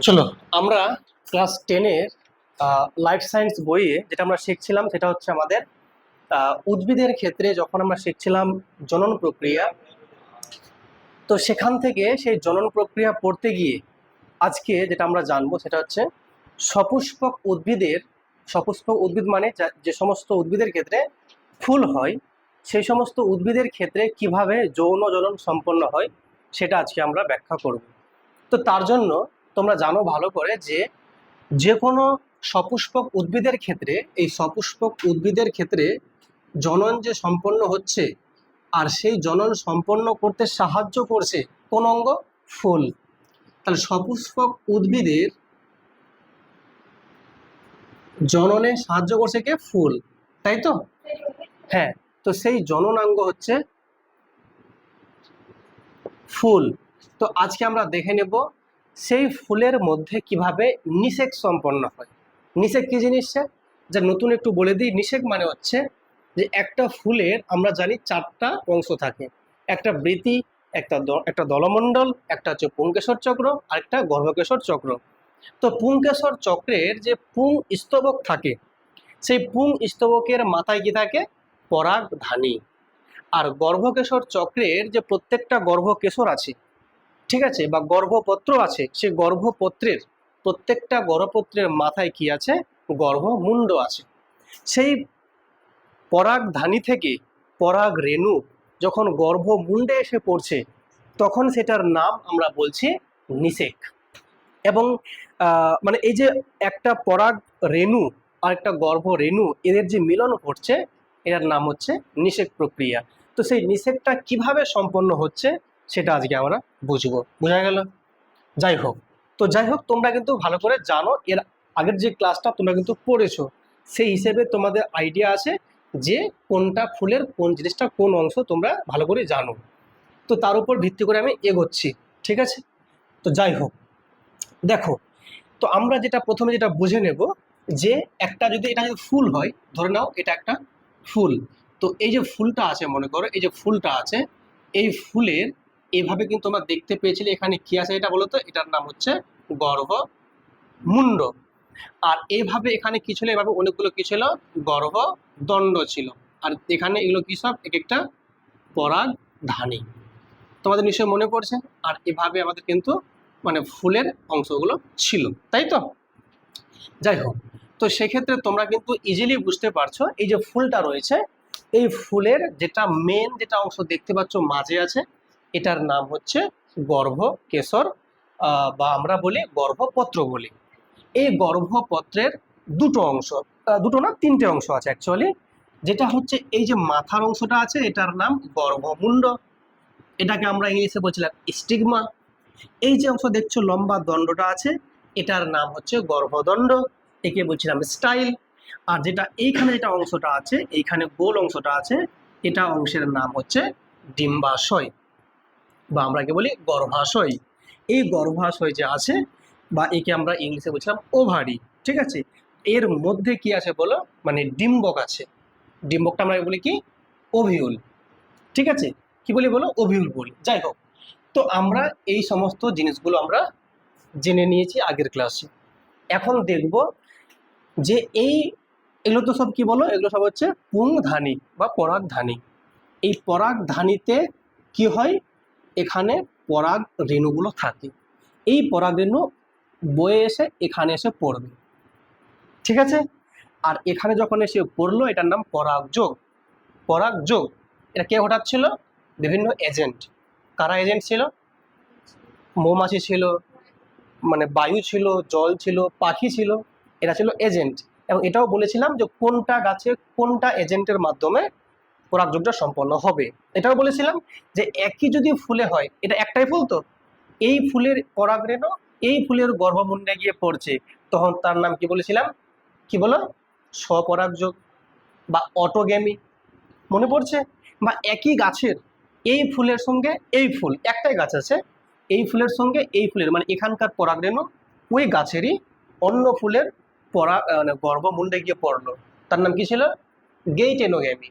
চলো আমরা class 10-এর life science বইয়ে যেটা আমরা শিখছিলাম সেটা হচ্ছে আমাদের উদ্ভিদের ক্ষেত্রে যখন আমরা শিখছিলাম জনন প্রক্রিয়া। তো সেখান থেকে সেই জনন প্রক্রিয়া পড়তে গিয়ে আজকে যেটা আমরা জানবো সেটা হচ্ছে সপুষ্পক উদ্ভিদের, সপুষ্পক উদ্ভিদ মানে যে সমস্ত উদ্ভিদের ক্ষেত্রে ফুল হয়, সেই সমস্ত উদ্ভিদের ক্ষেত্রে কিভাবে যৌন জনন সম্পন্ন হয় সেটা আজকে আমরা ব্যাখ্যা করব। তো তার জন্য তোমরা জানো ভালো করে যে যে কোনো সপুষ্পক উদ্ভিদের ক্ষেত্রে, এই সপুষ্পক উদ্ভিদের ক্ষেত্রে জনন যে সম্পন্ন হচ্ছে আর সেই জনন সম্পন্ন করতে সাহায্য করছে কোন অঙ্গ? ফুল। তাহলে সপুষ্পক উদ্ভিদের জননে সাহায্য করছে কে? ফুল, তাই তো? হ্যাঁ, তো সেই জননাঙ্গ হচ্ছে ফুল। তো আজকে আমরা দেখে নেব সেই ফুলের মধ্যে কিভাবে নিষেক সম্পন্ন হয়। নিষেক কি জিনিস? যা নতুন একটু বলে দিই, নিষেক মানে হচ্ছে যে একটা ফুলের আমরা জানি চারটা অংশ থাকে, একটা বৃতি, একটা দলমণ্ডল, একটা হচ্ছে পুংকেশর চক্র, আর একটা গর্ভকেশর চক্র। তো পুংকেশর চক্রের যে পুং স্তবক থাকে, সেই পুং স্তবকের মাথায় কি থাকে? পরাগধানী। আর গর্ভকেশর চক্রের যে প্রত্যেকটা গর্ভকেশর আছে, ঠিক আছে, বা গর্ভপত্র আছে, সেই গর্ভপত্রের প্রত্যেকটা গর্ভপত্রের মাথায় কি আছে? গর্ভমুণ্ড আছে। সেই পরাগধানী থেকে পরাগ রেণু যখন গর্ভমুণ্ডে এসে পড়ছে তখন সেটার নাম আমরা বলছি নিষেক। এবং মানে এই যে একটা পরাগ রেণু আর একটা গর্ভ রেণু, এদের যে মিলন ঘটছে এটার নাম হচ্ছে নিষেক প্রক্রিয়া। তো সেই নিষেকটা কিভাবে সম্পন্ন হচ্ছে সেটা আজকে আমরা বুঝবো। বোঝা গেল? যাই হোক, তোমরা কিন্তু ভালো করে জানো, এর আগের যে ক্লাসটা তোমরা কিন্তু পড়েছো, সেই হিসেবে তোমাদের আইডিয়া আছে যে কোনটা ফুলের কোন জিনিসটা কোন অংশ তোমরা ভালো করে জানো। তো তার উপর ভিত্তি করে আমি এগোচ্ছি, ঠিক আছে? তো যাই হোক, দেখো, তো আমরা যেটা প্রথমে যেটা বুঝে নেব যে এটা যদি ফুল হয়, ধরে নাও এটা একটা ফুল। তো এই যে ফুলটা আছে, মনে করো এই যে ফুলটা আছে, এই ফুলের এইভাবে কিন্তু আমরা দেখতে পেয়েছিলে এখানে কি আছে এটা বলো তো? এটার নাম হচ্ছে গর্ভমুণ্ড। আর এইভাবে এখানে কি ছিল? এভাবে অনেকগুলো কি ছিল? গর্ভদণ্ড ছিল। আর এখানে এগুলো কি সব? এক একটা পরাগধানী। তোমাদের নিশ্চয়ই মনে পড়ছে। আর এভাবে আমাদের কিন্তু মানে ফুলের অংশগুলো ছিল, তাই তো? যাই হোক, তো সেক্ষেত্রে তোমরা কিন্তু ইজিলি বুঝতে পারছো এই যে ফুলটা রয়েছে, এই ফুলের যেটা মেন যেটা অংশ দেখতে পাচ্ছ মাঝে আছে, এটার নাম হচ্ছে গর্ভকেশর, বা আমরা বলি গর্ভপত্র বলি। এই গর্ভপত্রের দুটো অংশ, দুটো না তিনটে অংশ আছে অ্যাকচুয়ালি। যেটা হচ্ছে এই যে মাথার অংশটা আছে এটার নাম গর্ভমুণ্ড, এটাকে আমরা ইংলিশে বলছিলাম স্টিগমা। এই যে অংশ দেখছো লম্বা দণ্ডটা আছে এটার নাম হচ্ছে গর্ভদণ্ড, একে বলছিলাম স্টাইল। আর যেটা এইখানে যেটা অংশটা আছে, এইখানে গোল অংশটা আছে, এটা অংশের নাম হচ্ছে ডিম্বাশয়, বা আমরা কে বলি গর্ভাশয়। এই গর্ভাশয় যে আছে, বা একে আমরা ইংলিশে বলছিলাম ওভারি, ঠিক আছে? এর মধ্যে কি আছে বলো? মানে ডিম্বক আছে। ডিম্বকটা আমরা বলি কি? ওভিউল, ঠিক আছে? কি বলি বলো? ওভিউল বলি। যাই হোক, তো আমরা এই সমস্ত জিনিসগুলো আমরা জেনে নিয়েছি আগের ক্লাসে। এখন দেখব যে এগুলো তো সব কি বলো? এগুলো সব হচ্ছে পুংধানী বা পরাগধানী। এই পরাগধানীতে কি হয়? এখানে পরাগ রেণুগুলো থাকে। এই পরাগ রেণু বয়ে এসে এখানে এসে পড়বে, ঠিক আছে? আর এখানে যখন এসে পড়লো এটার নাম পরাগযোগ। পরাগযোগ এটা কে ঘটাচ্ছিল? বিভিন্ন এজেন্ট। কারা এজেন্ট ছিল? মৌমাছি ছিল, মানে বায়ু ছিল, জল ছিল, পাখি ছিল, এরা ছিল এজেন্ট। এবং এটাও বলেছিলাম যে কোনটা গাছে কোনটা এজেন্টের মাধ্যমে পরাগযোগটা সম্পন্ন হবে। এটাও বলেছিলাম যে একই যদি ফুলে হয়, এটা একটাই ফুল, তো এই ফুলের পরাগরেণু এই ফুলের গর্ভমুণ্ডে গিয়ে পড়ছে, তখন তার নাম কি বলেছিলাম? কি বলো? স্বপরাগযোগ বা অটোগ্যামি। মনে পড়ছে? বা একই গাছের এই ফুলের সঙ্গে এই ফুল, একটাই গাছ আছে, এই ফুলের সঙ্গে এই ফুলের, মানে এখানকার পরাগরেণু ওই গাছেরই অন্য ফুলের মানে গর্ভমুণ্ডে গিয়ে পড়লো, তার নাম কি ছিল? গেইটেনোগ্যামি।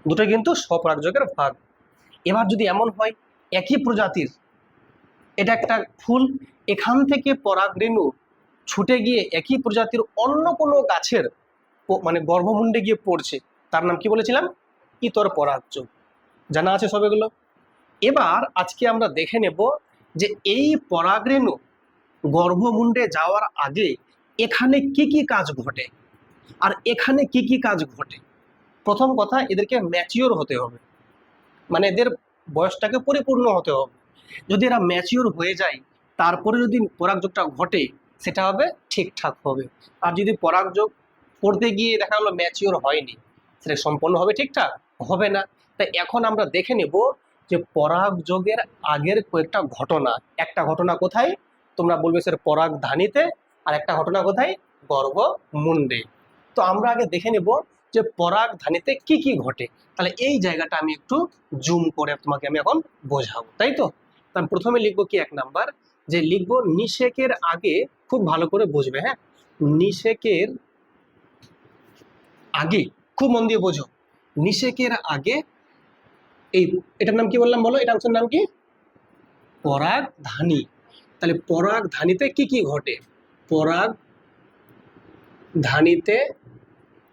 দুটো কিন্তু স্বপরাগযোগের ভাগ। এবার যদি এমন হয় একই প্রজাতির এটা একটা ফুল, এখান থেকে পরাগ রেণু ছুটে গিয়ে একই প্রজাতির অন্য কোনো গাছের মানে গর্ভমুণ্ডে গিয়ে পড়ছে, তার নাম কি বলেছিলাম? ইতর পরাগযোগ। জানা আছে সব এগুলো? এবার আজকে আমরা দেখে নেব যে এই পরাগ রেণু গর্ভমুণ্ডে যাওয়ার আগে এখানে কি কি কাজ ঘটে আর এখানে কি কি কাজ ঘটে। প্রথম কথা, এদেরকে ম্যাচিওর হতে হবে, মানে এদের বয়সটাকে পরিপূর্ণ হতে হবে। যদি এরা ম্যাচিওর হয়ে যায় তারপরে যদি পরাগযোগটা ঘটে সেটা হবে ঠিকঠাক হবে। আর যদি পরাগযোগ করতে গিয়ে দেখা গেলো ম্যাচিওর হয়নি, সেটা সম্পন্ন হবে ঠিকঠাক হবে না। তাই এখন আমরা দেখে নেব যে পরাগযোগের আগের কয়েকটা ঘটনা। একটা ঘটনা কোথায়? তোমরা বলবে স্যার পরাগধানীতে, আর একটা ঘটনা কোথায়? গর্ভমুণ্ডে। তো আমরা আগে দেখে নেব যে পরাগধানীতে কি কি ঘটে। তাহলে এই জায়গাটা আমি একটু জুম করে তোমাকে আমি এখন বোঝাবো, তাই তো? আমি প্রথমে লিখবো কি, 1 নাম্বার যে লিখবো নিষেকের আগে, খুব ভালো করে বুঝবে, হ্যাঁ, নিষেকের আগে, খুব মন দিয়ে বোঝো, নিষেকের আগে এই, এটার নাম কি বললাম বলো? এটা অংশের নাম কি? পরাগধানী। তাহলে পরাগধানীতে কি কি ঘটে? পরাগধানীতে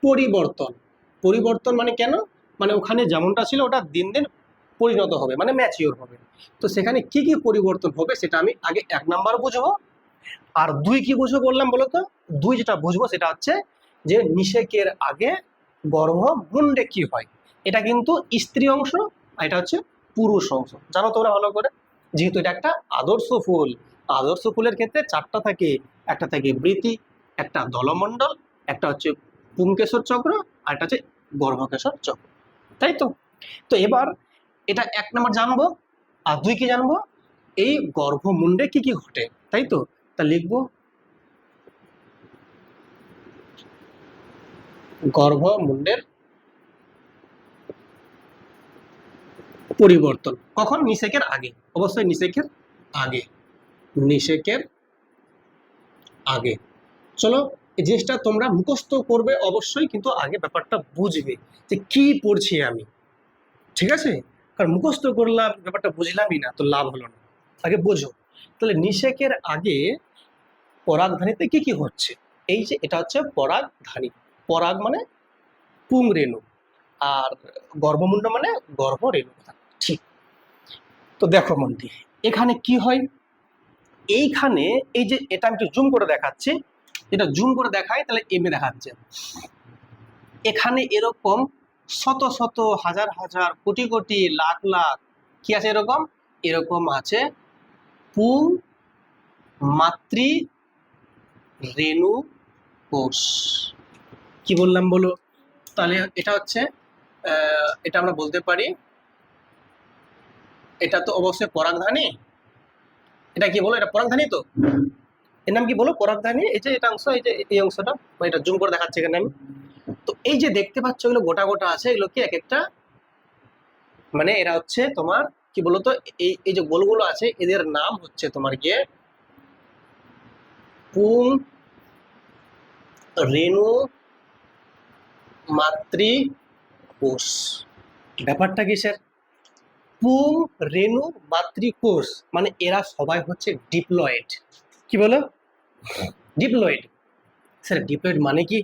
পরিবর্তন। পরিবর্তন মানে কেন? মানে ওখানে যেমনটা ছিল ওটা দিন দিন পরিণত হবে, মানে ম্যাচিওর হবে। তো সেখানে কি কি পরিবর্তন হবে সেটা আমি আগে 1 নাম্বার বুঝবো। আর 2 কি বুঝবো বললাম বলো তো? 2 যেটা বুঝবো সেটা হচ্ছে যে নিষেকের আগে গর্ভমুণ্ডে কি হয়। এটা কিন্তু স্ত্রী অংশ আর এটা হচ্ছে পুরুষ অংশ, জানো তোমরা ভালো করে। যেহেতু এটা একটা আদর্শ ফুল, আদর্শ ফুলের ক্ষেত্রে 4টা থাকে, একটা থাকে বৃতি, একটা দলমণ্ডল, একটা হচ্ছে পুংকেশর চক্র, আর একটা হচ্ছে গর্ভকেশর চক্র, তাই তো? তো এবার এটা 1 নম্বর জানবো। আর 2 কি জানবো? এই গর্ভমুণ্ডে কি কি ঘটে, তাই তো? তা লিখবো গর্ভমুণ্ডের পরিবর্তন কখন? নিষেকের আগে, অবশ্যই নিষেকের আগে, নিষেকের আগে। চলো, এই জিনিসটা তোমরা মুখস্থ করবে অবশ্যই, কিন্তু আগে ব্যাপারটা বুঝবে যে কি পড়ছি আমি, ঠিক আছে? কারণ মুখস্থ করলাম ব্যাপারটা বুঝলামই না তো লাভ হলো না, আগে বোঝো। তাহলে নিষেকের আগে পরাগধানীতে কি কি হচ্ছে? এই যে এটা হচ্ছে পরাগধানী, পরাগ মানে পুংরেণু, আর গর্ভমুণ্ড মানে গর্ভরেণু, ঠিক? তো দেখো মন দিয়ে, এখানে কি হয়? এইখানে এই যে এটা আমি একটু জুম করে দেখাচ্ছি, এটা জুম করে দেখাই তাহলে এমনি দেখাচ্ছে। এখানে এরকম শত শত হাজার হাজার কোটি কোটি লাখ লাখ কি আছে? এরকম এরকম আছে পুং মাতৃ রেণু কোষ। কি বললাম বলো? তাহলে এটা হচ্ছে এটা আমরা বলতে পারি এটা তো অবশ্যই পরাগধানী। এটা কি বলো? এটা পরাগধানী তো? এর নাম কি বলো? পরাগধানী। এই যে এটা অংশ, এই যে এই অংশটা, এটা জুম করে দেখাচ্ছে এখানে আমি। তো এই যে দেখতে পাচ্ছ এগুলো গোটা গোটা আছে, এগুলো কি এক একটা, মানে এরা হচ্ছে তোমার কি বলতো, এই এই যে গোলগুলো আছে এদের নাম হচ্ছে তোমার গিয়ে পুং রেণু মাতৃ কোষ। ব্যাপারটা কি স্যার? পুং রেণু মাতৃকোষ মানে এরা সবাই হচ্ছে ডিপ্লয়েড। কি বলো? ডিপ্লয়েড। স্যার ডিপ্লয়েড মানে কি?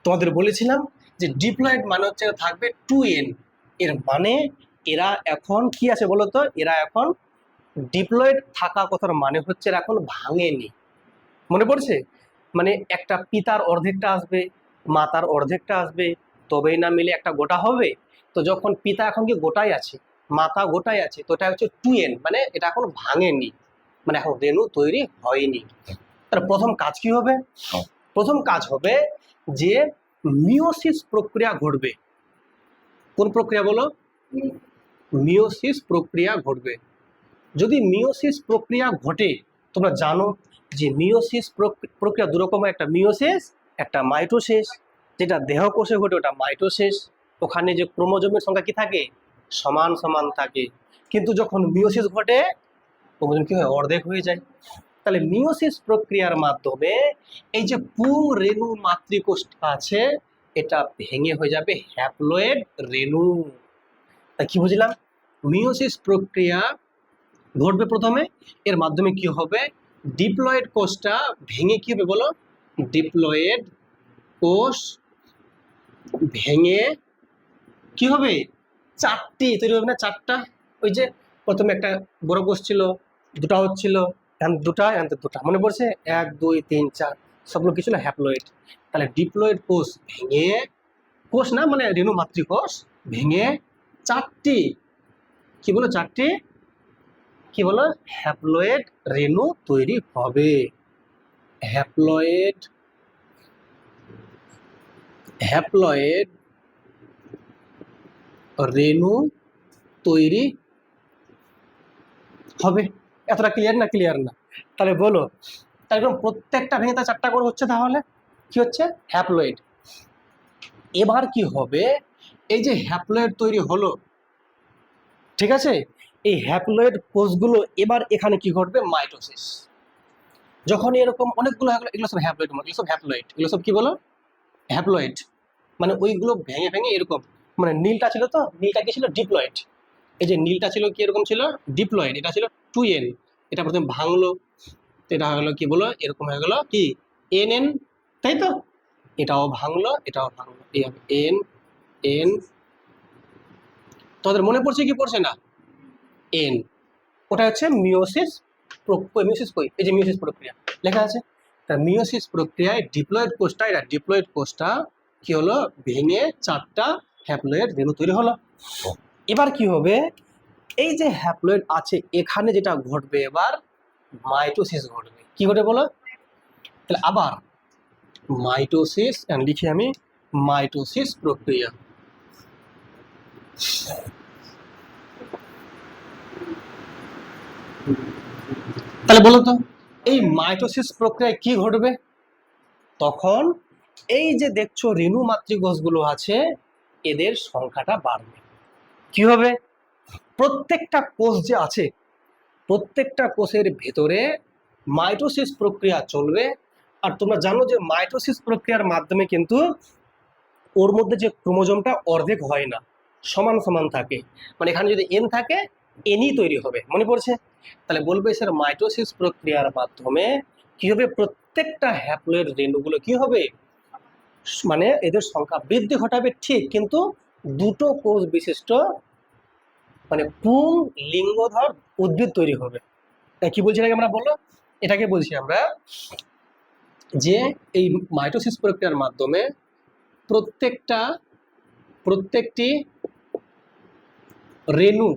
তোমাদের বলেছিলাম যে ডিপ্লয়েড মানে হচ্ছে থাকবে 2n, এর মানে এরা এখন কি আছে বলো তো? এরা এখন ডিপ্লয়েড থাকা কথার মানে হচ্ছে এরা এখন ভাঙেনি। মনে পড়ছে? মানে একটা পিতার অর্ধেকটা আসবে, মাতার অর্ধেকটা আসবে, তবেই না মিলে একটা গোটা হবে। তো যখন পিতা এখন কি গোটাই আছে, মাতা গোটাই আছে, তো এটা হচ্ছে 2n, মানে এটা এখন ভাঙেনি, মানে এখন রেণু তৈরি হয়নি। তার প্রথম কাজ কি হবে? প্রথম কাজ হবে যে মিওসিস প্রক্রিয়া ঘটবে। কোন প্রক্রিয়া বলো? মিওসিস প্রক্রিয়া ঘটবে। যদি মিওসিস প্রক্রিয়া ঘটে, তোমরা জানো যে মিওসিস প্রক্রিয়া দুরকম, একটা মিওসিস একটা মাইটোসিস। যেটা দেহকোষে ঘটে ওটা মাইটোসিস, ওখানে যে ক্রোমোজোমের সংখ্যা কি থাকে? সমান সমান থাকে। কিন্তু যখন মিওসিস ঘটে ক্রোমোজোম কি হয়? অর্ধেক হয়ে যায়। তাহলে মিওসিস প্রক্রিয়ার মাধ্যমে এই যে পুং রেণু মাতৃকোষটা আছে এটা ভেঙে হয়ে যাবে হ্যাপ্লয়েড রেণু। তা কি বুঝলাম? মিওসিস প্রক্রিয়া ঘটবে প্রথমে, এর মাধ্যমে কি হবে, ডিপ্লয়েড কোষটা ভেঙে কি হবে বলো, ডিপ্লয়েড কোষ ভেঙে কি হবে, চারটি তৈরি হবে না, চারটা। ওই যে প্রথমে একটা বড় কোষ ছিল, দুটা হচ্ছিল, দুটা দুটা, মনে পড়ছে, 1 2 3 4, সবগুলো কি ছিল, হ্যাপ্লয়েড। তাহলে ডিপ্লয়েড কোষ ভেঙে, কোষ না মানে রেণু মাতৃকোষ ভেঙে চারটি, কি বলো, চারটি কি বলো, হ্যাপ্লয়েড রেণু তৈরি হবে। হ্যাপ্লয়েড হ্যাপ্লয়েড রেণু তৈরি হবে। এতটা ক্লিয়ার না, ক্লিয়ার না? তাহলে বলো, তাহলে প্রত্যেকটা ভেঙে তার চারটা করে হচ্ছে, তাহলে কি হচ্ছে, হ্যাপ্লয়েড। এবার কি হবে, এই যে হ্যাপ্লয়েড তৈরি হলো, ঠিক আছে, এই হ্যাপ্লয়েড কোষগুলো এবার এখানে কি ঘটবে, মাইটোসিস। যখন এরকম অনেকগুলো, এগুলো সব হ্যাপ্লয়েড, এগুলো সব হ্যাপ্লয়েড, এগুলো সব কি বলো, হ্যাপ্লয়েড। মানে ওইগুলো ভেঙে ভেঙে এরকম, মানে নীলটা ছিল তো, নীলটা কি ছিল, ডিপ্লয়েড। এই যে নীলটা ছিল কি এরকম ছিল, ডিপ্লয়েড, এটা ছিল 2n, এটা প্রথমে ভাঙলো, এটা হলো কি বলো, এরকম হয়ে গেল কি nn, তাই তো, এটাও ভাঙলো, এটাও ভাঙলো, এই হবে n n। তোমাদের মনে পড়ছে কি পড়ছে না, n, ওটা হচ্ছে মিওসিস, মিওসিস কই, এই যে মিওসিস প্রক্রিয়া লেখা আছে। তা মিওসিস প্রক্রিয়ায় ডিপ্লয়েড কোষটা, এটা ডিপ্লয়েড কোষটা কি হলো, ভেঙে চারটা হ্যাপ্লয়েড রেণু তৈরি হলো। এবার কি হবে, এই যে হ্যাপ্লয়েড আছে এখানে যেটা ঘটবে, এবার মাইটোসিস ঘটবে। কি ঘটে বলো, তাহলে আবার মাইটোসিস, লিখি আমি, মাইটোসিস প্রক্রিয়া। তাহলে বলো তো, এই মাইটোসিস প্রক্রিয়ায় কি ঘটবে, তখন এই যে দেখছো রেণু মাতৃকোষগুলো আছে, এদের সংখ্যাটা বাড়বে। কি হবে, প্রত্যেকটা কোষ যে আছে, প্রত্যেকটা কোষের ভেতরে মাইটোসিস প্রক্রিয়া চলবে। আর তোমরা জানো যে মাইটোসিস প্রক্রিয়ার মাধ্যমে কিন্তু ওর মধ্যে যে ক্রোমোজোমটা অর্ধেক হয় না, সমান সমান থাকে। মানে এখানে যদি এন থাকে, এনই তৈরি হবে, মনে পড়ছে? তাহলে বলবে স্যার মাইটোসিস প্রক্রিয়ার মাধ্যমে কি হবে, প্রত্যেকটা হ্যাপ্লয়েড রেণুগুলো কি হবে, মানে এদের সংখ্যা বৃদ্ধি ঘটাবে, ঠিক, কিন্তু দুটো কোষ বিশিষ্ট মানে পুং লিঙ্গধর উদ্ভিদ তৈরি হবে। কি বলছি এটাকে আমরা, বলো, এটাকে বলছি আমরা যে এই মাইটোসিস প্রক্রিয়ার মাধ্যমে প্রত্যেকটি রেণু,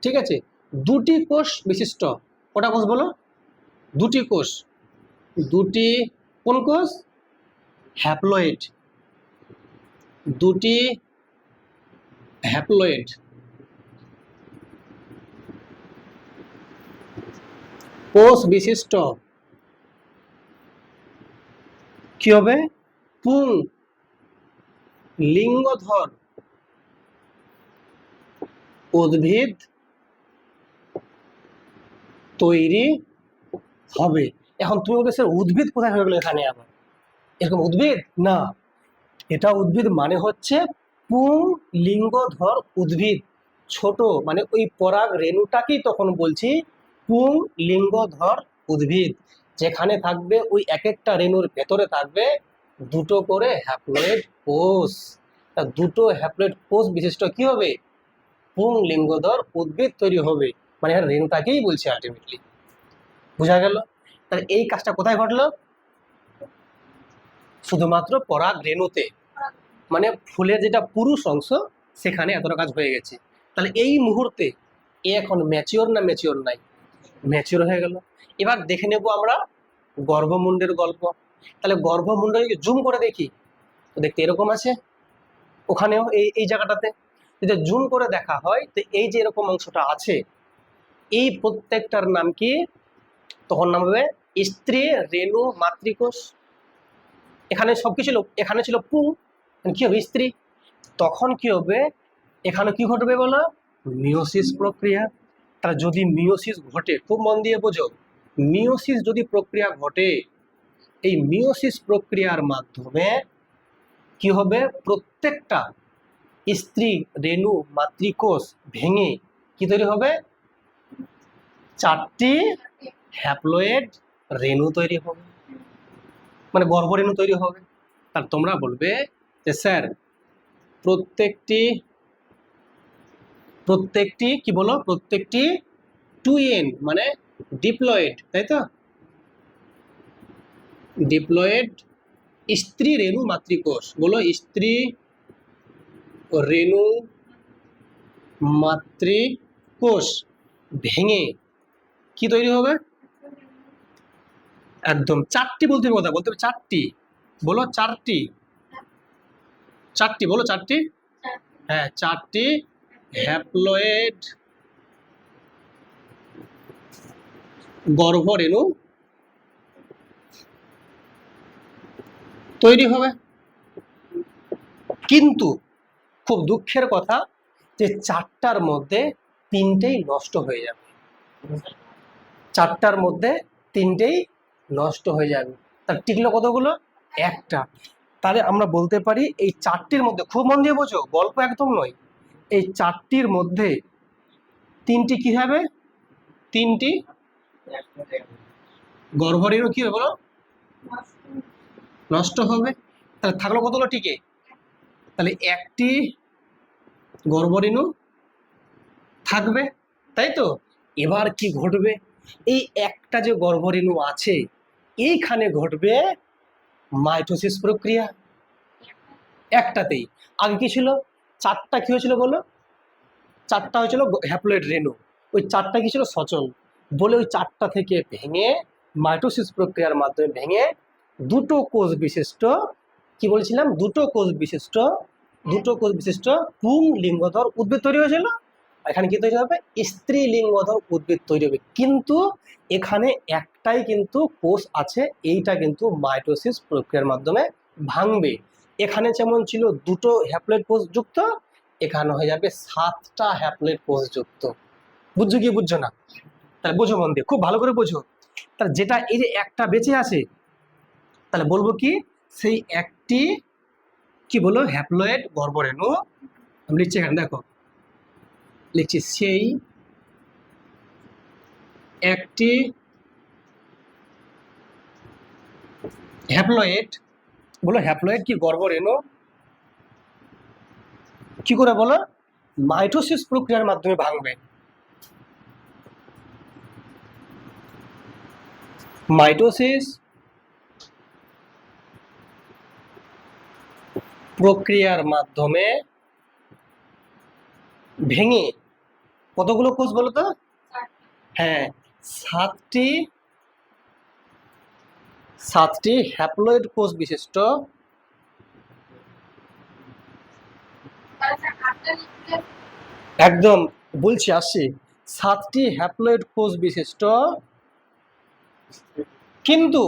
ঠিক আছে, দুটি কোষ বিশিষ্ট, কটা কোষ বলো, দুটি কোষ, দুটি কোন কোষ, হ্যাপ্লয়েড, দুটি হ্যাপ্লয়েড কোষ বিশিষ্ট কি হবে, পুং লিঙ্গধর উদ্ভিদ তৈরি হবে। এখন তুমি বলবে স্যার উদ্ভিদ কোথায় হয়ে গেল এখানে আবার, এরকম উদ্ভিদ না, এটা উদ্ভিদ মানে হচ্ছে পুং লিঙ্গধর উদ্ভিদ, ছোট মানে ওই পরাগ রেণুটাকেই তখন বলছি পুং লিঙ্গধর উদ্ভিদ, যেখানে থাকবে ওই এক একটা রেণুর ভেতরে থাকবে দুটো করে হ্যাপ্লয়েড কোষ। তা দুটো হ্যাপ্লয়েড কোষ বিশিষ্ট কি হবে, পুং লিঙ্গধর উদ্ভিদ তৈরি হবে, মানে রেণুটাকেই বলছে আলটিমেটলি। বোঝা গেল? তাহলে এই কাজটা কোথায় ঘটলো, শুধুমাত্র পরাগ রেণুতে, মানে ফুলের যেটা পুরুষ অংশ সেখানে এতটা কাজ হয়ে গেছে। তাহলে এই মুহূর্তে এ এখন ম্যাচিওর না ম্যাচিওর নাই, ম্যাচিওর হয়ে গেল। এবার দেখে নেব আমরা গর্ভমুণ্ডের গল্প। তাহলে গর্ভমুণ্ডকে জুম করে দেখি, তো দেখতে এরকম আছে, ওখানেও এই এই জায়গাটাতে যদি জুম করে দেখা হয়, তো এই যে এরকম অংশটা আছে, এই প্রত্যেকটার নাম কি, তখন নাম হবে স্ত্রী রেণু মাতৃকোষ। এখানে সবকিছু, এখানে ছিল পুং, কি হবে, স্ত্রী। তখন কি হবে, এখানে কি ঘটবে বলো, মিওসিস প্রক্রিয়া। তাহলে যদি মিওসিস ঘটে, খুব মন দিয়ে বোঝো, মিওসিস যদি প্রক্রিয়া ঘটে, এই মিওসিস প্রক্রিয়ার মাধ্যমে কি হবে, প্রত্যেকটা স্ত্রী রেণু মাতৃকোষ ভেঙে কি তৈরি হবে, 4টি হ্যাপ্লয়েড রেণু তৈরি হবে, মানে গর্ভরেণু তৈরি হবে। তার তোমরা বলবে যে স্যার প্রত্যেকটি কি বলো, প্রত্যেকটি 2n মানে ডিপ্লয়েড, তাই তো? ডিপ্লয়েড স্ত্রী রেণু মাতৃকোষ, বলো স্ত্রী রেণু মাতৃকোষ ভেঙে কি তৈরি হবে? একদম 4টি বলতে হবে, কথা বলতে হবে 4টি, বলো 4টি, 4টি বলো 4টি, হ্যাঁ 4টি হ্যাপ্লয়েড গর্ভরেণু তৈরি হবে। কিন্তু খুব দুঃখের কথা যে 4টার মধ্যে 3টেই নষ্ট হয়ে যাবে, 4টার মধ্যে 3টেই নষ্ট হয়ে যাবে। তার টিকলো কতগুলো? একটা। তাহলে আমরা বলতে পারি এই 4টির মধ্যে, খুব মন দিয়ে বোঝো, গল্প একদম নয়, এই 4টির মধ্যে 3টি কি হবে? 3টি গর্ভরেণু কি হবে বলো? নষ্ট হবে। তাহলে থাকলো কতগুলো টিকে? তাহলে একটি গর্ভরেণু থাকবে, তাই তো? এবার কি ঘটবে? এই একটা যে গর্ভরেণু আছে এইখানে ঘটবে মাইটোসিস প্রক্রিয়া, একটাতেই। আগে কি ছিল? 4টা কি হয়েছিল বলো? 4টা হয়েছিল হ্যাপ্লয়েড রেণু, ওই 4টা কি ছিল? সচল। বলে ওই 4টা থেকে ভেঙে মাইটোসিস প্রক্রিয়ার মাধ্যমে ভেঙে দুটো কোষ বিশিষ্ট, কি বলছিলাম, দুটো কোষ বিশিষ্ট পুংলিঙ্গধর উদ্ভিদ তৈরি হয়েছিল। এখানে কি তৈরি হবে? স্ত্রী লিঙ্গধর উদ্ভিদ তৈরি হবে। কিন্তু এখানে একটাই কিন্তু কোষ আছে, এইটা কিন্তু মাইটোসিস প্রক্রিয়ার মাধ্যমে ভাঙবে। এখানে যেমন ছিল দুটো হ্যাপ্লয়েড কোষ যুক্ত, এখানে হয়ে যাবে 7টা হ্যাপ্লয়েড কোষ যুক্ত। বুঝছো কি বুঝছো না? তাহলে বোঝো মন দিয়ে, খুব ভালো করে বোঝো। তাহলে যেটা এই যে একটা বেঁচে আছে, তাহলে বলবো কি, সেই একটি কি বলো, হ্যাপ্লয়েড গর্ভরেণু। আমি লিখছি এখানে, দেখো লিখছি, সেই একটি হ্যাপ্লয়েড, বলো হ্যাপ্লয়েড কি গর্ভরেণু কি করে বলো? মাইটোসিস প্রক্রিয়ার মাধ্যমে ভাঙবে। মাইটোসিস প্রক্রিয়ার মাধ্যমে ভেঙে কতগুলো কোষ বলো তো? হ্যাঁ, 7টি হ্যাপ্লয়েড কোষ বিশিষ্ট, একদম বলছি আসছি, 7টি হ্যাপ্লয়েড কোষ বিশিষ্ট কিন্তু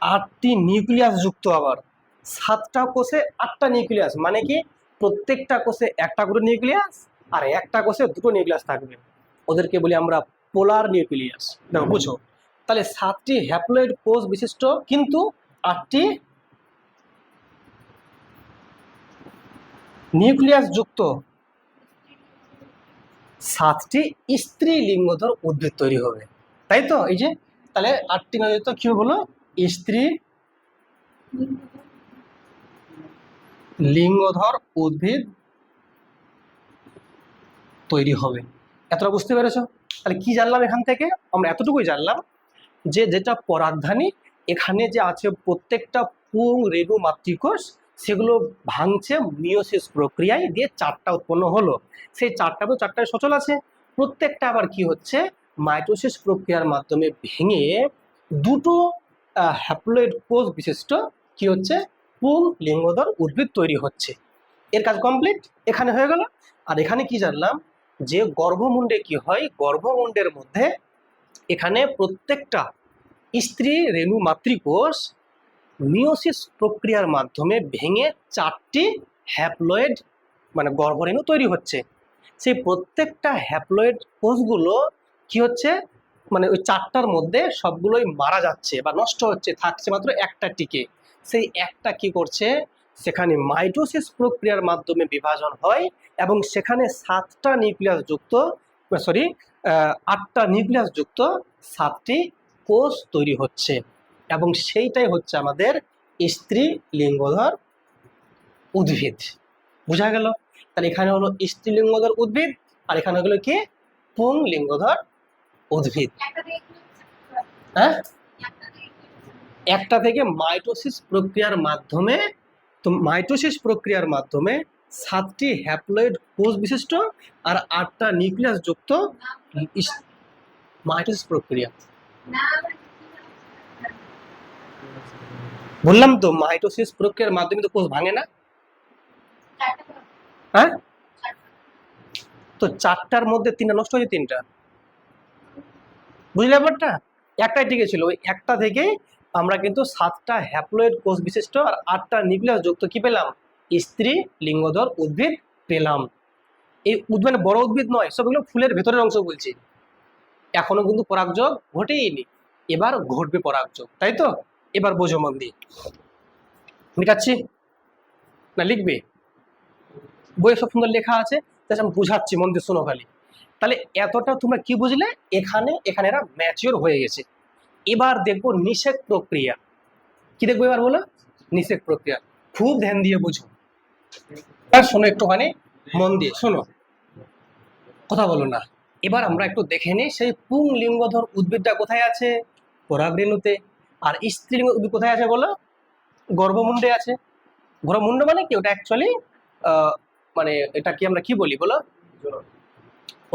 8টি নিউক্লিয়াস যুক্ত। আবার 7টা কোষে 8টা নিউক্লিয়াস, মানে কি প্রত্যেকটা কোষে একটা করে নিউক্লিয়াস আর একটা কোষে দুটো নিউক্লিয়াস থাকবে, ওদেরকে বলি আমরা পোলার নিউক্লিয়াস। দেখো বুঝো, তাহলে 7টি হ্যাপ্লয়েড কোষ বিশিষ্ট কিন্তু 8টি নিউক্লিয়াস যুক্ত 7টি স্ত্রী লিঙ্গধর উদ্ভিদ তৈরি হবে, তাই তো? এই যে তাহলে 8টি নদীতে কি বলো? স্ত্রী লিঙ্গধর উদ্ভিদ তৈরি হবে। এতটা বুঝতে পেরেছো? তাহলে কি জানলাম এখান থেকে? আমরা এতটুকুই জানলাম যে যেটা পরাগধানী, এখানে যে আছে প্রত্যেকটা পুং রেণু মাতৃকোষ, সেগুলো ভাঙছে মিওসিস প্রক্রিয়ায়, দিয়ে 4টা উৎপন্ন হলো। সেই 4টা তো 4টায় সচল আছে, প্রত্যেকটা আবার কি হচ্ছে? মাইটোসিস প্রক্রিয়ার মাধ্যমে ভেঙে দুটো হ্যাপ্লয়েড কোষ বিশিষ্ট কি হচ্ছে? পুং লিঙ্গধর উদ্ভিদ তৈরি হচ্ছে। এর কাজ কমপ্লিট, এখানে হয়ে গেল। আর এখানে কি জানলাম যে গর্ভমুণ্ডে কি হয়? গর্ভমুণ্ডের মধ্যে এখানে প্রত্যেকটা স্ত্রী রেণু মাতৃকোষ মিওসিস প্রক্রিয়ার মাধ্যমে ভেঙে 4টি হ্যাপ্লয়েড মানে গর্ভরেণু তৈরি হচ্ছে। সেই প্রত্যেকটা হ্যাপ্লয়েড কোষগুলো কি হচ্ছে? মানে ওই 4টার মধ্যে সবগুলোই মারা যাচ্ছে বা নষ্ট হচ্ছে, থাকছে মাত্র একটা টিকে। সেই একটা কি করছে? সেখানে মাইটোসিস প্রক্রিয়ার মাধ্যমে বিভাজন হয় এবং সেখানে 7টা নিউক্লিয়াস যুক্ত সরি 8টা নিউক্লিয়াস যুক্ত 7টি কোষ তৈরি হচ্ছে, এবং সেইটাই হচ্ছে আমাদের স্ত্রী লিঙ্গধর উদ্ভিদ। বোঝা গেল? তাহলে এখানে হলো স্ত্রীলিঙ্গধর উদ্ভিদ, আর এখানে হলো কি পুংলিঙ্গধর উদ্ভিদ। হ্যাঁ, একটা থেকে মাইটোসিস প্রক্রিয়ার মাধ্যমে, তো মাইটোসিস প্রক্রিয়ার মাধ্যমে 7টি হ্যাপ্লয়েড কোষ বিশিষ্ট আর 8টা নিউক্লিয়াস যুক্ত মাইটোসিস প্রক্রিয়া। বললাম তো মাইটোসিস প্রক্রিয়ার মাধ্যমে তো কোষ ভাঙে না। হ্যাঁ, তো 4টার মধ্যে 3টা নষ্ট হয়েছে, 3টা। বুঝলে ব্যাপারটা? একটাই টিকে ছিল, ওই একটা থেকে আমরা কিন্তু 7টা হ্যাপ্লয়েড কোষ বিশিষ্ট আর 8টা নিউক্লিয়াস যুক্ত কি পেলাম? স্ত্রী লিঙ্গধর উদ্ভিদ পেলাম। এই উদ্ভিদ বড় উদ্ভিদ নয়, সবগুলো ফুলের ভেতরের অংশ বলছি। এখনো কিন্তু পরাগযোগ ঘটেইনি, এবার ঘটবে পরাগযোগ, তাই তো? এবার বোঝো মন দিয়ে। মিটাচ্ছি না লিখবে? বইয়ে সব সুন্দর লেখা আছে, আমি বুঝাচ্ছি, মন দিয়ে শোনো খালি। তাহলে এতটা তোমরা কি বুঝলে? এখানে এরা ম্যাচিওর হয়ে গেছে। এবার দেখবো নিষেক প্রক্রিয়া। কি দেখবো এবার বলো? নিষেক প্রক্রিয়া। খুব ধ্যান দিয়ে বুঝো, আর শোনো একটুখানি মন দিয়ে শোনো, কথা বলো না। এবার আমরা একটু দেখে নিই সেই পুংলিঙ্গধর উদ্ভিদটা কোথায় আছে? পরাগরেণুতে। আর স্ত্রীলিঙ্গ উদ্ভিদ কোথায় আছে বলো? গর্ভমুণ্ডে আছে। গর্ভমুণ্ড মানে কি? ওটা অ্যাকচুয়ালি মানে এটা কি আমরা কি বলি বলো?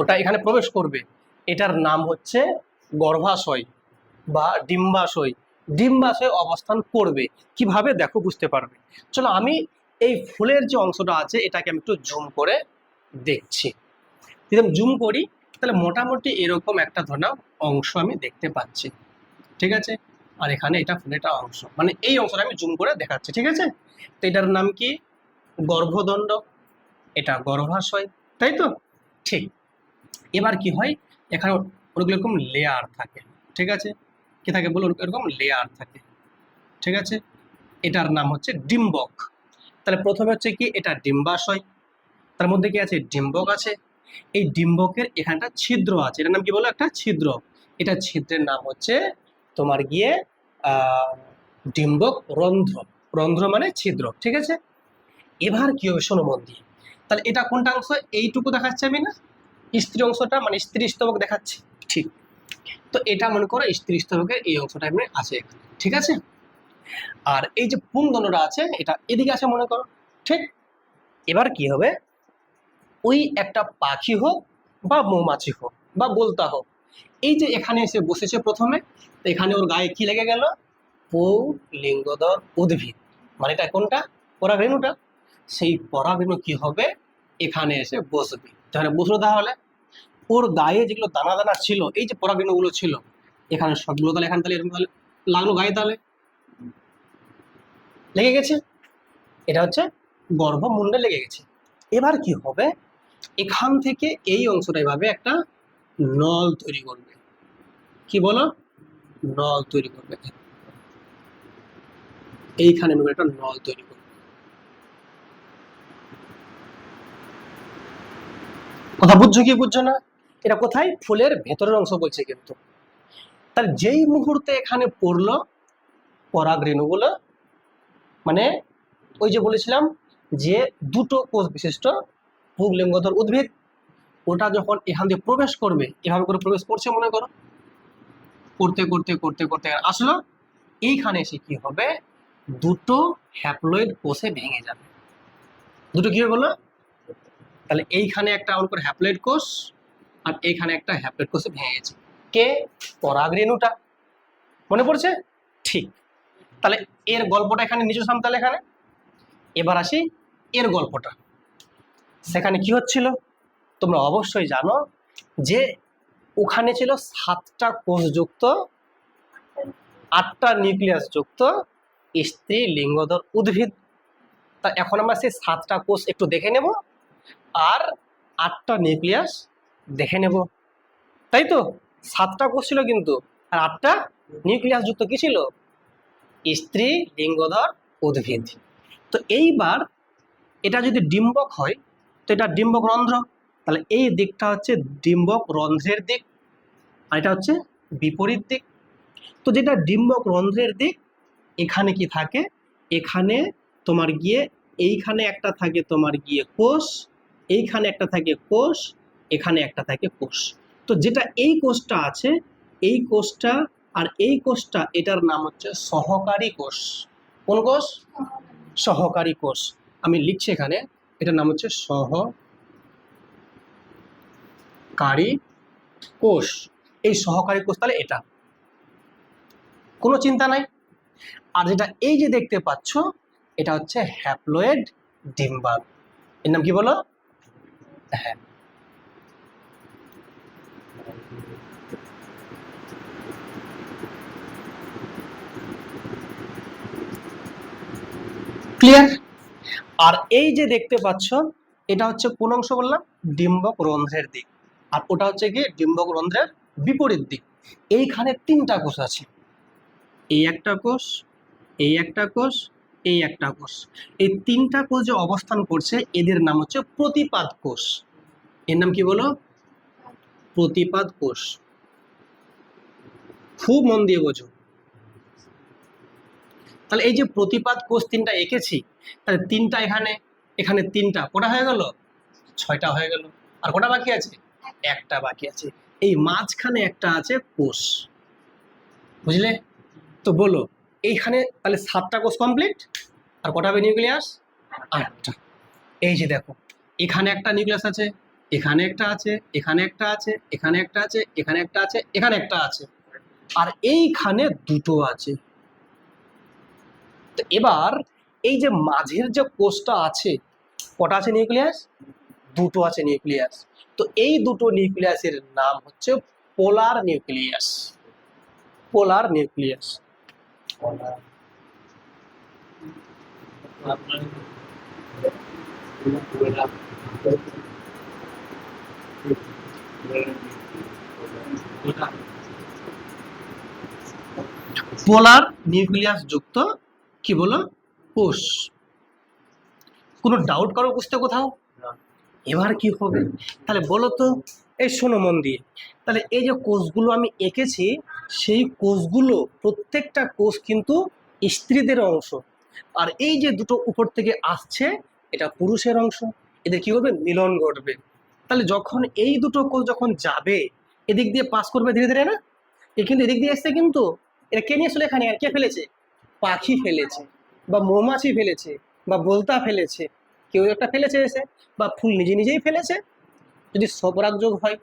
ওটা এখানে প্রবেশ করবে, এটার নাম হচ্ছে গর্ভাশয় বা ডিম্বাশয়। ডিম্বাশয় অবস্থান করবে। কিভাবে দেখো, বুঝতে পারবে। চলো আমি এই ফুলের যে অংশটা আছে এটাকে আমি একটু জুম করে দেখছি। যদি আমি জুম করি তাহলে মোটামুটি এরকম একটা ধরনের অংশ আমি দেখতে পাচ্ছি, ঠিক আছে? আর এখানে এটা ফুলের অংশ, মানে এই অংশটা আমি জুম করে দেখাচ্ছি, ঠিক আছে? তো এটার নাম কি? গর্ভদণ্ড, এটা গর্ভাশয়, তাই তো? ঠিক। এবার কি হয়, এখানে ওরকম এরকম লেয়ার থাকে, ঠিক আছে? কি থাকে বলো? এরকম লেয়ার থাকে, ঠিক আছে? এটার নাম হচ্ছে ডিম্বক। তাহলে প্রথমে হচ্ছে কি, এটা ডিম্বাশয়, তার মধ্যে কি আছে? ডিম্বক আছে। এই ডিম্বকের এখানটা ছিদ্র আছে, এটার নাম কি বলো? একটা ছিদ্র। এটা ছিদ্রের নাম হচ্ছে তোমার গিয়ে ডিম্বক রন্ধ্র। রন্ধ্র মানে ছিদ্র, ঠিক আছে? এবার কি হবে শোনো মন দিয়ে। তাহলে এটা কোনটা অংশ? এইটুকু দেখাচ্ছে আমি না, স্ত্রী অংশটা, মানে স্ত্রী স্তবক দেখাচ্ছে, ঠিক? তো এটা মনে করো স্ত্রী স্তবকের এই অংশটা এখানে আছে এখানে, ঠিক আছে? আর এই যে পুংদণ্ডটা আছে এটা এদিকে আছে মনে করো, ঠিক? এবার কি হবে, ওই একটা পাখি হোক বা মৌমাছি হোক বা বোলতা হোক, এই যে এখানে এসে বসেছে প্রথমে, তো এখানে ওর গায়ে কি লেগে গেল? পুংলিঙ্গধর উদ্ভিদ, মানে এটা কোনটা? পরাগরেণুটা। সেই পরাগরেণু কি হবে? এখানে এসে বসবে। তাহলে বসলো, তাহলে ওর গায়ে যেগুলো দানা দানা ছিল, এই যে পরাগরেণুগুলো ছিল এখানে সবগুলো, তাহলে এখানে তাহলে এরকম তাহলে লাগলো গায়ে, তাহলে লেগে গেছে। এটা হচ্ছে গর্ভমুণ্ডে লেগে গেছে। এবার কি হবে, এখান থেকে এই অংশটা এভাবে একটা নল তৈরি করবে। কি বলো? নল তৈরি করবে। এইখানে একটা নল তৈরি করবে। কথা বুঝছো কি বুঝছো না? এটা কোথায়? ফুলের ভেতরের অংশ বলছে কিন্তু। তার যেই মুহূর্তে এখানে পড়লো পরাগরেণুগুলো, মানে ওই যে বলেছিলাম যে দুটো কোষ বিশিষ্ট পুংলিঙ্গধর উদ্ভিদ, ওটা যখন এখান দিয়ে প্রবেশ করবে, এভাবে করে প্রবেশ করছে মনে করো, করতে করতে করতে করতে আসলো, এইখানে এসে কি হবে? দুটো হ্যাপ্লয়েড কোষে ভেঙে যাবে। দুটো কি বলো? তাহলে এইখানে একটা অন্য করে হ্যাপ্লয়েড কোষ, আর এইখানে একটা হ্যাপ্লয়েড কোষে ভেঙে গেছে। কে? পরাগরেণুটা। মনে পড়ছে? ঠিক। তাহলে এর গল্পটা এখানে নিচে নাম, তাহলে এখানে এবার আসি এর গল্পটা। সেখানে কি হচ্ছিল তোমরা অবশ্যই জানো, যে ওখানে ছিল 7টা কোষ যুক্ত 8টা নিউক্লিয়াস যুক্ত স্ত্রী লিঙ্গধর উদ্ভিদ। তা এখন আমরা সেই 7টা কোষ একটু দেখে নেব আর 8টা নিউক্লিয়াস দেখে নেব, তাই তো? 7টা কোষ ছিল কিন্তু, আর 8টা নিউক্লিয়াস যুক্ত কি ছিল? স্ত্রী লিঙ্গধর উদ্ভিদ। তো এইবার এটা যদি ডিম্বক হয় তো এটা ডিম্বক রন্ধ্র, তাহলে এই দিকটা হচ্ছে ডিম্বক রন্ধ্রের দিক, আর এটা হচ্ছে বিপরীত দিক। তো যেটা ডিম্বক রন্ধ্রের দিক, এখানে কি থাকে, এখানে তোমার গিয়ে এইখানে একটা থাকে তোমার গিয়ে কোষ, এইখানে একটা থাকে কোষ, এখানে একটা থাকে কোষ। তো যেটা এই কোষটা আছে, এই কোষটা আর এই কোষটা, এটার নাম হচ্ছে সহকারী কোষ। কোন কোষ? সহকারী কোষ। আমি লিখছি এখানে, এটার নাম হচ্ছে সহকারী কোষ। এই সহকারী কোষ তাহলে এটা, কোনো চিন্তা নাই। আর যেটা এই যে দেখতে পাচ্ছ, এটা হচ্ছে হ্যাপ্লয়েড ডিম্বাণু। এর নাম কি বলো? হ্যাঁ, ক্লিয়ার? আর এই যে দেখতে পাচ্ছ, এটা হচ্ছে কোন অংশ বললাম? ডিম্বক রন্ধ্রের দিক। আর ওটা হচ্ছে কি ডিম্বক রন্ধ্রের বিপরীত দিক। এইখানে তিনটা কোষ আছে, এই একটা কোষ, এই একটা কোষ, এই একটা কোষ। এই তিনটা কোষ যে অবস্থান করছে, এদের নাম হচ্ছে প্রতিপাদ কোষ। এর নাম কি বলো? প্রতিপাদ কোষ। খুব মন দিয়ে বোঝো। তাহলে এই যে প্রতিপাদ কোষ তিনটা এঁকেছি, তাহলে তিনটা এখানে, এখানে তিনটা, কটা হয়ে গেল? 6টা হয়ে গেল। আর কটা বাকি আছে? একটা বাকি আছে। এই মাঝখানে একটা আছে কোষ, বুঝলে? তো বলো, এইখানে তাহলে 7টা কোষ কমপ্লিট। আর কটা হবে নিউক্লিয়াস? 8টা। এই যে দেখো, এখানে একটা নিউক্লিয়াস আছে, এখানে একটা আছে, এখানে একটা আছে, এখানে একটা আছে, এখানে একটা আছে, এখানে একটা আছে, আর এইখানে দুটো আছে। তো এবার এই যে মাঝের যে কোষটা আছে, কটা আছে নিউক্লিয়াস? দুটো আছে নিউক্লিয়াস। তো এই দুটো নিউক্লিয়াসের নাম হচ্ছে পোলার নিউক্লিয়াস। পোলার নিউক্লিয়াস। পোলার নিউক্লিয়াস যুক্ত কি বলো? কোষ। কোনো ডাউট করো বুঝতে কোথাও? এবার কি হবে তাহলে বলো তো? এই শোনো মন দিয়ে, তাহলে এই যে কোষগুলো আমি এঁকেছি, সেই কোষগুলো প্রত্যেকটা কোষ কিন্তু স্ত্রীদের অংশ। আর এই যে দুটো উপর থেকে আসছে, এটা পুরুষের অংশ। এদের কি করবে? মিলন ঘটবে। তাহলে যখন এই দুটো কোষ যখন যাবে, এদিক দিয়ে পাস করবে ধীরে ধীরে, না? এ কিন্তু এদিক দিয়ে এসছে, কিন্তু এটা কে নিয়ে আসলে এখানে? আর কে ফেলেছে? পাখি ফেলেছে, বা মৌমাছি ফেলেছে, বা বোলতা ফেলেছে, কেউ একটা ফেলেছে এসে, বা ফুল নিজে নিজেই ফেলেছে যদি স্বপরাগযোগ হয়,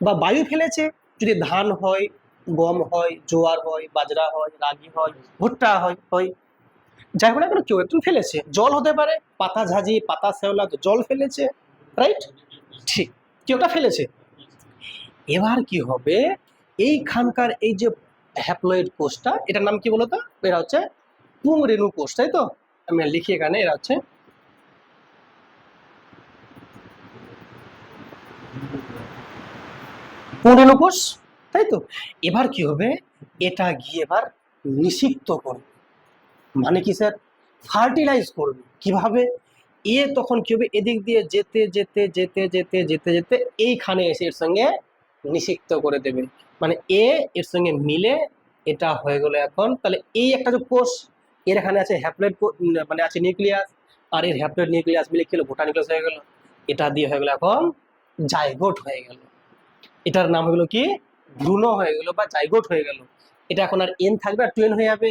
বা বায়ু ফেলেছে যদি ধান হয়, গম হয়, জোয়ার হয়, বাজরা হয়, রাগি হয়, ভুট্টা হয় হয়, যাই হোক না কেন কেউ একজন ফেলেছে। জল হতে পারে, পাতা ঝাঁঝি, পাতা শ্যাওলা, তো জল ফেলেছে, রাইট? ঠিক, কেউটা ফেলেছে। এবার কি হবে, এইখানকার এই যে হ্যাপ্লয়েড কোষটা, এটার নাম কি বলতো? এরা হচ্ছে পুংরেণু কোষ, তাই তো? আমি লিখি এখানে, এরা হচ্ছে পুংরেণু কোষ, তাই তো? এবার কি হবে, এটা গিয়ে এবার নিষিক্ত করবে। মানে কি স্যার? ফার্টিলাইজ করবে। কিভাবে? এ তখন কি হবে, এদিক দিয়ে যেতে যেতে যেতে যেতে যেতে যেতে এইখানে এসে এর সঙ্গে নিষিক্ত করে দেবে। মানে এর সঙ্গে মিলে এটা হয়ে গেল এখন। তাহলে এই একটা যে কোষ, এর এখানে আছে হ্যাপ্লয়েড, মানে আছে নিউক্লিয়াস, আর এর হ্যাপ্লয়েড নিউক্লিয়াস মিলে কি হলো? গোটা নিউক্লিয়াস হয়ে গেল। এটা দিয়ে হয়ে গেল এখন জাইগোট হয়ে গেল। এটার নাম হলো কি? ভ্রূণ হয়ে গেল বা জাইগোট হয়ে গেল। এটা এখন আর এন থাকবে, আর 2n হয়ে যাবে,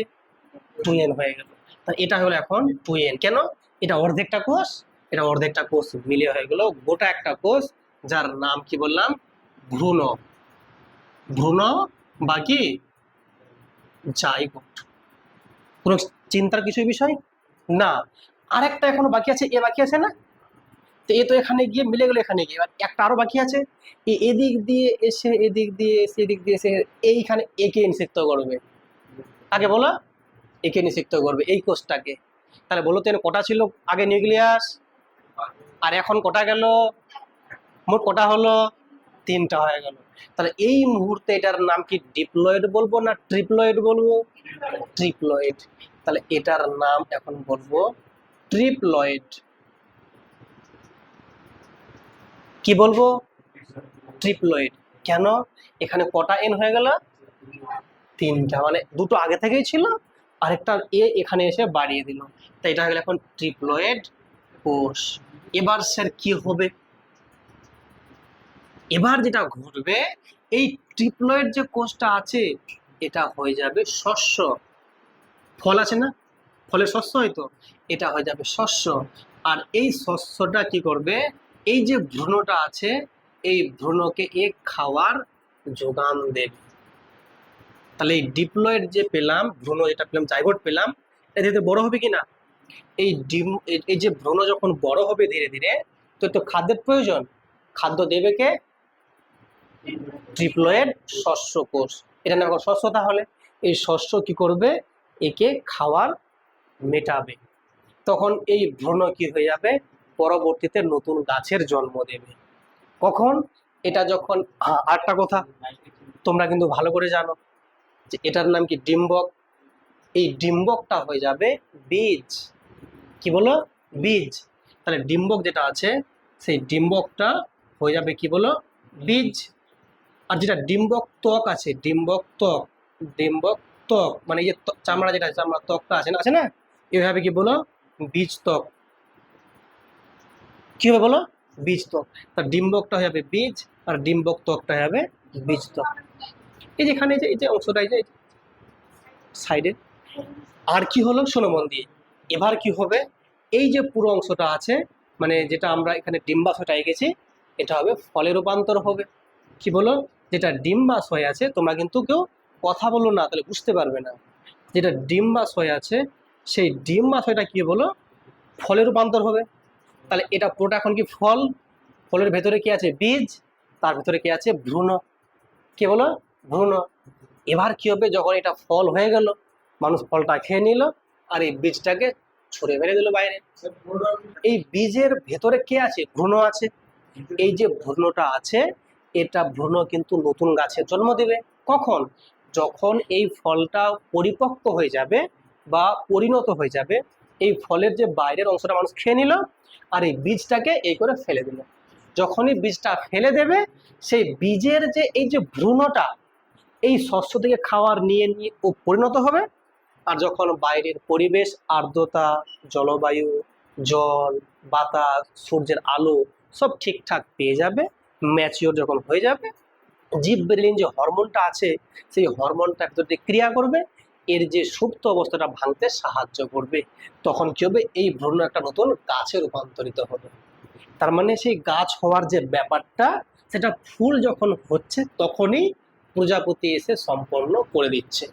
2n হয়ে গেল। তা এটা হলো এখন 2n। কেন? এটা অর্ধেকটা কোষ, এটা অর্ধেকটা কোষ মিলে হয়ে গেল গোটা একটা কোষ, যার নাম কি বললাম? ভ্রূণ। ভ্রূণ বা কি জাইগোট। কোনো চিন্তার কিছু বিষয় না। আর একটা এখনো বাকি আছে, এ বাকি আছে না? তো এ তো এখানে গিয়ে মিলে গেল, এখানে গিয়ে এবার একটা আরো বাকি আছে। এদিক দিয়ে এসে, এদিক দিয়ে এসে, এদিক দিয়ে এসে এইখানে একে নিষিক্ত করবে। আগে বলো, একে নিষিক্ত করবে এই কোষটাকে। তাহলে বলো তো কটা ছিল আগে নিউক্লিয়াস, আর এখন কটা গেল? মোট কটা হলো? 3টা হয়ে গেল। তাহলে এই মুহূর্তে এটার নাম কি ডিপ্লয়েড বলবো না ট্রিপ্লয়েড বলবো? ট্রিপ্লয়েড। তাহলে এটার নাম এখন বলবো ট্রিপ্লয়েড। কি বলবো? ট্রিপ্লয়েড। কেন? এখানে কটা এন হয়ে গেল? 3টা, মানে দুটো আগে থেকেই ছিল, আরেকটা এ এখানে এসে বাড়িয়ে দিল, তাই এটা হয়ে গেল এখন ট্রিপ্লয়েড কোষ। এবার স্যার কি হবে? এবার যেটা ঘটবে, এই ট্রিপ্লয়েড যে কোষটা আছে এটা হয়ে যাবে শস্য। ফল আছে না, ফলের শস্য হয়তো, এটা হয়ে যাবে শস্য। আর এই শস্যটা কি করবে? এই যে ভ্রূণটা আছে এই ভ্রূণকে এ খাওয়ার যোগান দেবে। তাহলে এই ডিপ্লয়েড যে পেলাম, ভ্রূণ যেটা পেলাম, জাইগোট পেলাম, এটা বড় হবে কি না? এই এই যে ভ্রূণ যখন বড় হবে ধীরে ধীরে, তো খাদ্যের প্রয়োজন, খাদ্য দেবে কে? ট্রিপ্লয়েড শস্য কোষ। এটা না শস্য, তাহলে এই শস্য কি করবে? একে খাওয়ার মেটাবে। তখন এই ভ্রূণ কি হয়ে যাবে? পরবর্তীতে নতুন গাছের জন্ম দেবে। কখন? এটা যখন, আরেকটা কথা তোমরা কিন্তু ভালো করে জানো যে এটার নাম কি? ডিম্বক। এই ডিম্বকটা হয়ে যাবে বীজ। কি বলো? বীজ। তাহলে ডিম্বক যেটা আছে সেই ডিম্বকটা হয়ে যাবে কি বলো? বীজ। আর যেটা ডিম্বক ত্বক আছে, ডিম্বক ত্বক, ডিম্বক ত্বক মানে এই যে চামড়া, যেটা চামড়া ত্বকটা আছে না, এইভাবে কি বলো? বীজ ত্বক। কি হবে বলো? বীজ ত্বক। তার ডিম্বকটা হয়ে যাবে বীজ, আর ডিম্বক ত্বকটা হয়ে যাবে বীজ ত্বক। এই যেখানে এই যে অংশটা, এই যে সাইডে। আর কি হলো শোনো মন দিয়ে, এবার কি হবে? এই যে পুরো অংশটা আছে, মানে যেটা আমরা এখানে ডিম্বাশয়টা এঁকেছি, এটা হবে ফলে রূপান্তর হবে। কি বলো? যেটা ডিম্বাশয় আছে, তোমরা কিন্তু কেউ কথা বলো না, তাহলে বুঝতে পারবে না। যেটা ডিম্বাশয় আছে সেই ডিম্বাশয়টা কি বলো? ফলে রূপান্তর হবে। তাহলে এটা পুরোটা এখন কি ফল, ফলের ভেতরে কি আছে? বীজ, তার ভেতরে কি আছে? ভ্রূণ। কি বলো? ভ্রূণ। এবার কি হবে? যখন এটা ফল হয়ে গেল, মানুষ ফলটা খেয়ে নিল, আর এই বীজটাকে ছুঁড়ে ফেলে দিল বাইরে। এই বীজের ভেতরে কে আছে? ভ্রূণ আছে। এই যে ভ্রূণটা আছে, এটা ভ্রূণ কিন্তু নতুন গাছের জন্ম দেবে। কখন? যখন এই ফলটা পরিপক্ক হয়ে যাবে বা পরিণত হয়ে যাবে, এই ফলের যে বাইরের অংশটা মানুষ খেয়ে নিল, আর এই বীজটাকে এই করে ফেলে দিল। যখনই বীজটা ফেলে দেবে, সেই বীজের যে এই যে ভ্রূণটা এই শস্য থেকে খাওয়ার নিয়ে নিয়ে ও পরিণত হবে। আর যখন বাইরের পরিবেশ, আর্দ্রতা, জলবায়ু, জল, বাতাস, সূর্যের আলো সব ঠিকঠাক পেয়ে যাবে, ম্যাচিওর যখন হয়ে যাবে, জিবরেলিন যে হরমোনটা আছে সেই হরমোনটা ভিতর দিয়ে ক্রিয়া করবে, এর যে সুপ্ত অবস্থাটা ভাঙতে সাহায্য করবে। তখন কি হবে? এই ভ্রূণ একটা নতুন গাছে রূপান্তরিত হবে। তার মানে সেই গাছ হওয়ার যে ব্যাপারটা, সেটা ফুল যখন হচ্ছে তখনই প্রজাপতি এসে সম্পন্ন করে দিচ্ছে।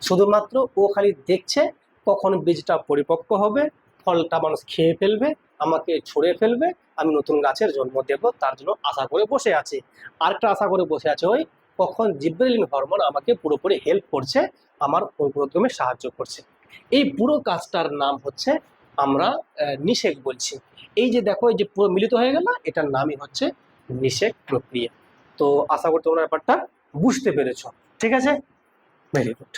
শুধুমাত্র ও খালি দেখছে কখন বীজটা পরিপক্ক হবে, ফলটা মানুষ খেয়ে ফেলবে, আমাকে ছুঁড়ে ফেলবে, আমি নতুন গাছের জন্ম দেব, তার জন্য আশা করে বসে আছে। আরেকটা আশা করে বসে আছে, ওই কখন জিবরেলিন হরমোন আমাকে পুরোপুরি হেল্প করছে, আমার অঙ্কুরোদ্গমে সাহায্য করছে। এই পুরো কাজটার নাম হচ্ছে আমরা নিষেক বলছি। এই যে দেখো, এই যে পুরো মিলিত হয়ে গেল, এটার নামই হচ্ছে নিষেক প্রক্রিয়া। তো আশা করি তোমরা ব্যাপারটা বুঝতে পেরেছ। ঠিক আছে, ভেরি গুড।